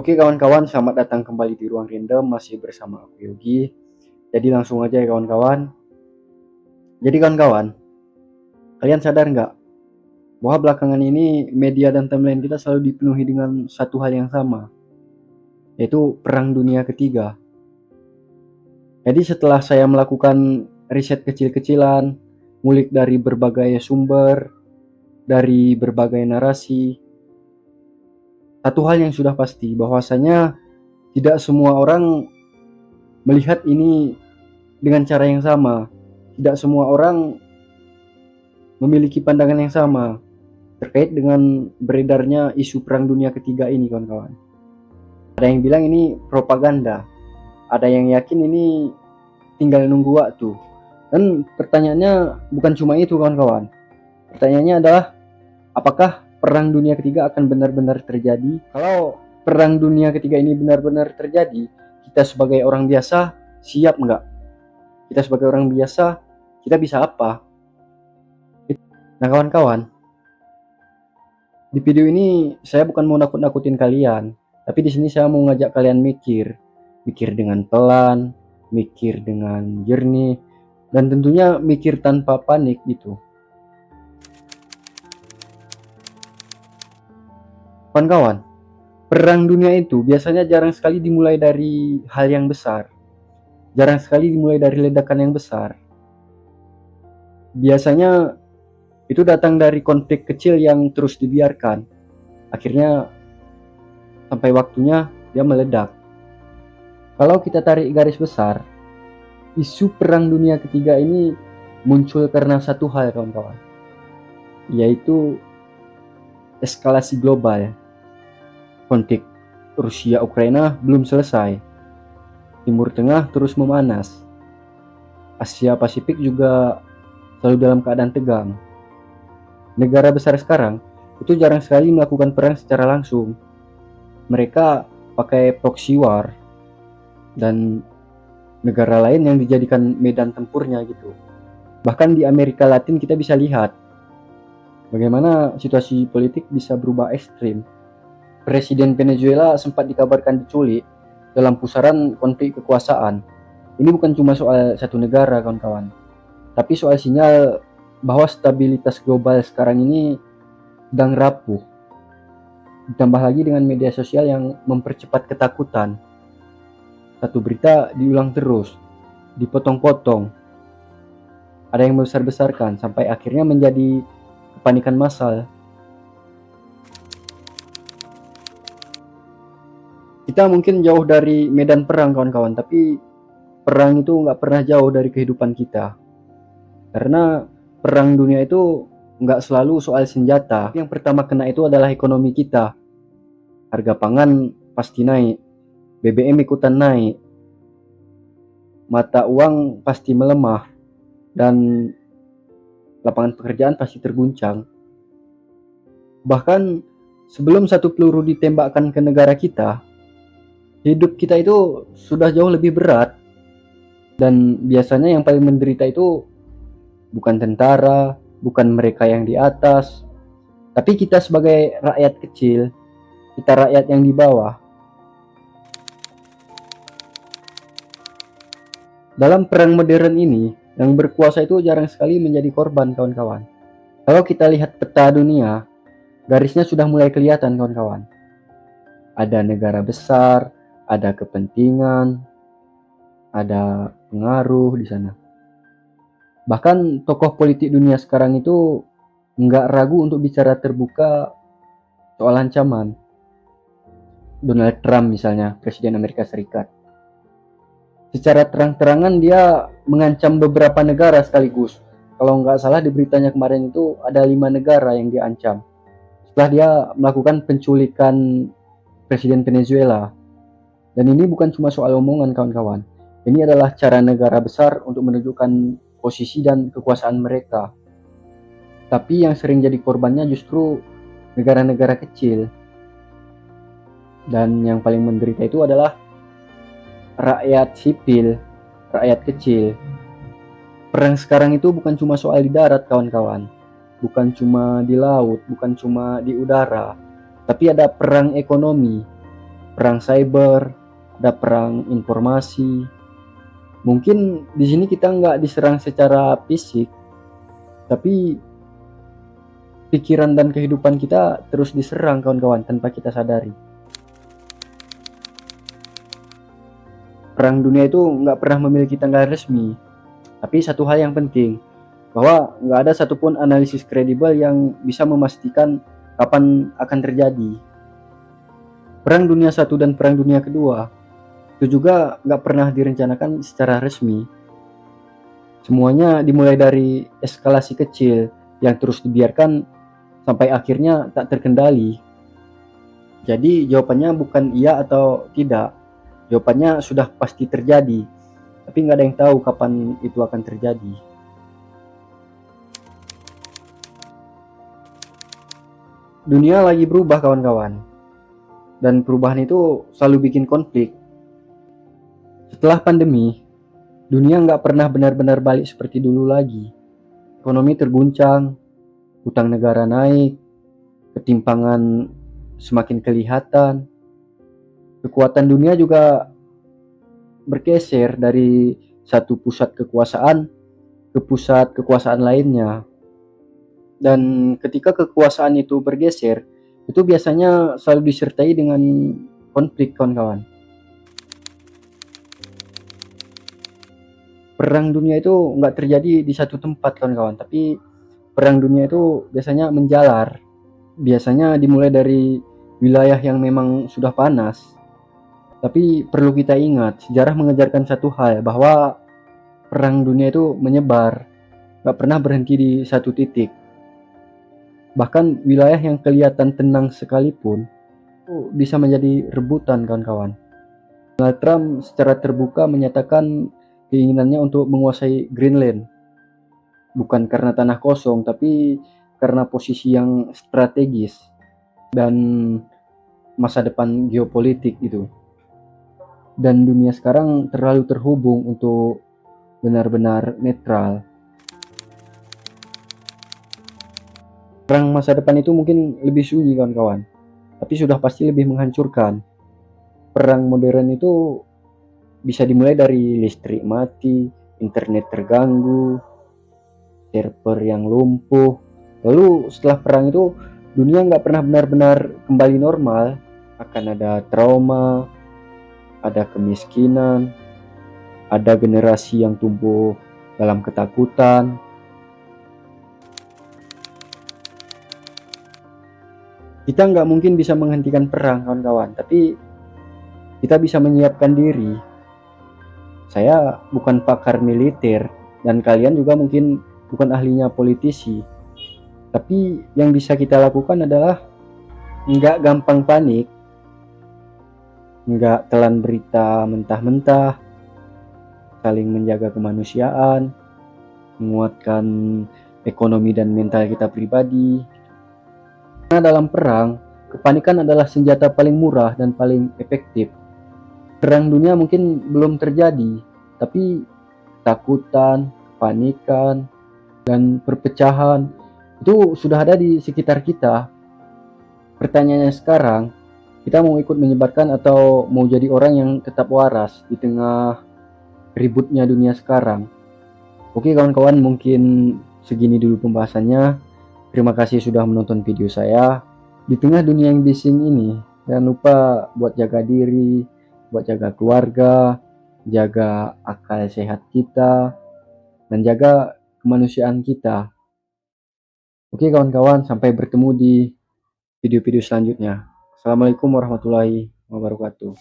Oke kawan-kawan, selamat datang kembali di Ruang Random, masih bersama aku Yogi. Jadi langsung aja ya kawan-kawan. Jadi kawan-kawan, kalian sadar nggak bahwa belakangan ini media dan timeline kita selalu dipenuhi dengan satu hal yang sama, yaitu Perang Dunia Ketiga. Jadi setelah saya melakukan riset kecil-kecilan, ngulik dari berbagai sumber, dari berbagai narasi, satu hal yang sudah pasti bahwasanya tidak semua orang melihat ini dengan cara yang sama. Tidak semua orang memiliki pandangan yang sama terkait dengan beredarnya isu Perang Dunia Ketiga ini, kawan-kawan. Ada yang bilang ini propaganda, ada yang yakin ini tinggal nunggu waktu. Dan pertanyaannya bukan cuma itu, kawan-kawan. Pertanyaannya adalah, apakah Perang Dunia Ketiga akan benar-benar terjadi? Kalau Perang Dunia Ketiga ini benar-benar terjadi, kita sebagai orang biasa siap nggak? Kita sebagai orang biasa, kita bisa apa? Nah kawan-kawan, di video ini saya bukan mau nakut-nakutin kalian, tapi di sini saya mau ngajak kalian mikir dengan pelan, mikir dengan jernih, dan tentunya mikir tanpa panik gitu. Kawan-kawan, perang dunia itu biasanya jarang sekali dimulai dari hal yang besar, jarang sekali dimulai dari ledakan yang besar. Biasanya itu datang dari konflik kecil yang terus dibiarkan. Akhirnya sampai waktunya dia meledak. Kalau kita tarik garis besar, isu Perang Dunia Ketiga ini muncul karena satu hal, kawan-kawan, yaitu eskalasi global. Konflik Rusia-Ukraina belum selesai, Timur Tengah terus memanas, Asia Pasifik juga selalu dalam keadaan tegang. Negara besar sekarang itu jarang sekali melakukan perang secara langsung. Mereka pakai proxy war dan negara lain yang dijadikan medan tempurnya gitu. Bahkan di Amerika Latin kita bisa lihat bagaimana situasi politik bisa berubah ekstrim. Presiden Venezuela sempat dikabarkan diculik dalam pusaran konflik kekuasaan. Ini bukan cuma soal satu negara, kawan-kawan, tapi soal sinyal bahwa stabilitas global sekarang ini sedang rapuh. Ditambah lagi dengan media sosial yang mempercepat ketakutan. Satu berita diulang terus, dipotong-potong. Ada yang membesar-besarkan sampai akhirnya menjadi kepanikan massal. Kita mungkin jauh dari medan perang, kawan-kawan, tapi perang itu nggak pernah jauh dari kehidupan kita. Karena perang dunia itu nggak selalu soal senjata. Yang pertama kena itu adalah ekonomi kita. Harga pangan pasti naik, BBM ikutan naik, mata uang pasti melemah, dan lapangan pekerjaan pasti terguncang. Bahkan sebelum satu peluru ditembakkan ke negara kita, hidup kita itu sudah jauh lebih berat. Dan biasanya yang paling menderita itu bukan tentara, bukan mereka yang di atas, tapi kita sebagai rakyat kecil, kita rakyat yang di bawah. Dalam perang modern ini, yang berkuasa itu jarang sekali menjadi korban, kawan-kawan. Kalau kita lihat peta dunia, garisnya sudah mulai kelihatan, kawan-kawan. Ada negara besar, ada kepentingan, ada pengaruh di sana. Bahkan tokoh politik dunia sekarang itu nggak ragu untuk bicara terbuka soal ancaman. Donald Trump misalnya, Presiden Amerika Serikat. Secara terang-terangan dia mengancam beberapa negara sekaligus. Kalau nggak salah di beritanya kemarin itu ada 5 negara yang diancam. Setelah dia melakukan penculikan Presiden Venezuela. Dan ini bukan cuma soal omongan, kawan-kawan. Ini adalah cara negara besar untuk menunjukkan posisi dan kekuasaan mereka. Tapi yang sering jadi korbannya justru negara-negara kecil. Dan yang paling menderita itu adalah rakyat sipil, rakyat kecil. Perang sekarang itu bukan cuma soal di darat, kawan-kawan. Bukan cuma di laut, bukan cuma di udara. Tapi ada perang ekonomi. perang cyber, ada perang informasi. Mungkin di sini kita nggak diserang secara fisik, tapi pikiran dan kehidupan kita terus diserang kawan-kawan tanpa kita sadari. Perang dunia itu nggak pernah memiliki tanggal resmi, tapi satu hal yang penting, bahwa nggak ada satupun analisis kredibel yang bisa memastikan kapan akan terjadi. Perang Dunia I dan Perang Dunia Kedua itu juga nggak pernah direncanakan secara resmi. Semuanya dimulai dari eskalasi kecil yang terus dibiarkan sampai akhirnya tak terkendali. Jadi jawabannya bukan iya atau tidak. Jawabannya sudah pasti terjadi. Tapi nggak ada yang tahu kapan itu akan terjadi. Dunia lagi berubah kawan-kawan. Dan perubahan itu selalu bikin konflik. Setelah pandemi, dunia nggak pernah benar-benar balik seperti dulu lagi. Ekonomi terguncang, utang negara naik, ketimpangan semakin kelihatan. Kekuatan dunia juga bergeser dari satu pusat kekuasaan ke pusat kekuasaan lainnya. Dan ketika kekuasaan itu bergeser, itu biasanya selalu disertai dengan konflik kawan-kawan. Perang dunia itu nggak terjadi di satu tempat kawan-kawan, tapi perang dunia itu biasanya menjalar. Biasanya dimulai dari wilayah yang memang sudah panas. Tapi perlu kita ingat, sejarah mengajarkan satu hal, bahwa perang dunia itu menyebar, nggak pernah berhenti di satu titik. Bahkan wilayah yang kelihatan tenang sekalipun itu bisa menjadi rebutan kawan-kawan. Donald Trump secara terbuka menyatakan keinginannya untuk menguasai Greenland. Bukan karena tanah kosong, tapi karena posisi yang strategis dan masa depan geopolitik gitu. Dan dunia sekarang terlalu terhubung untuk benar-benar netral. Perang masa depan itu mungkin lebih sunyi kawan-kawan, tapi sudah pasti lebih menghancurkan. Perang modern itu bisa dimulai dari listrik mati, internet terganggu, server yang lumpuh. Lalu setelah perang itu dunia nggak pernah benar-benar kembali normal. Akan ada trauma, ada kemiskinan, ada generasi yang tumbuh dalam ketakutan. Kita nggak mungkin bisa menghentikan perang kawan-kawan, tapi kita bisa menyiapkan diri. Saya bukan pakar militer, dan kalian juga mungkin bukan ahlinya politisi. Tapi yang bisa kita lakukan adalah nggak gampang panik, nggak telan berita mentah-mentah, saling menjaga kemanusiaan, menguatkan ekonomi dan mental kita pribadi. Karena dalam perang, kepanikan adalah senjata paling murah dan paling efektif. Perang dunia mungkin belum terjadi, tapi takutan, kepanikan, dan perpecahan itu sudah ada di sekitar kita. Pertanyaannya sekarang, kita mau ikut menyebarkan atau mau jadi orang yang tetap waras di tengah ributnya dunia sekarang? Oke kawan-kawan, mungkin segini dulu pembahasannya. Terima kasih sudah menonton video saya. Di tengah dunia yang bising ini, jangan lupa buat jaga diri, buat jaga keluarga, jaga akal sehat kita, dan jaga kemanusiaan kita. Oke kawan-kawan, sampai bertemu di video-video selanjutnya. Assalamualaikum warahmatullahi wabarakatuh.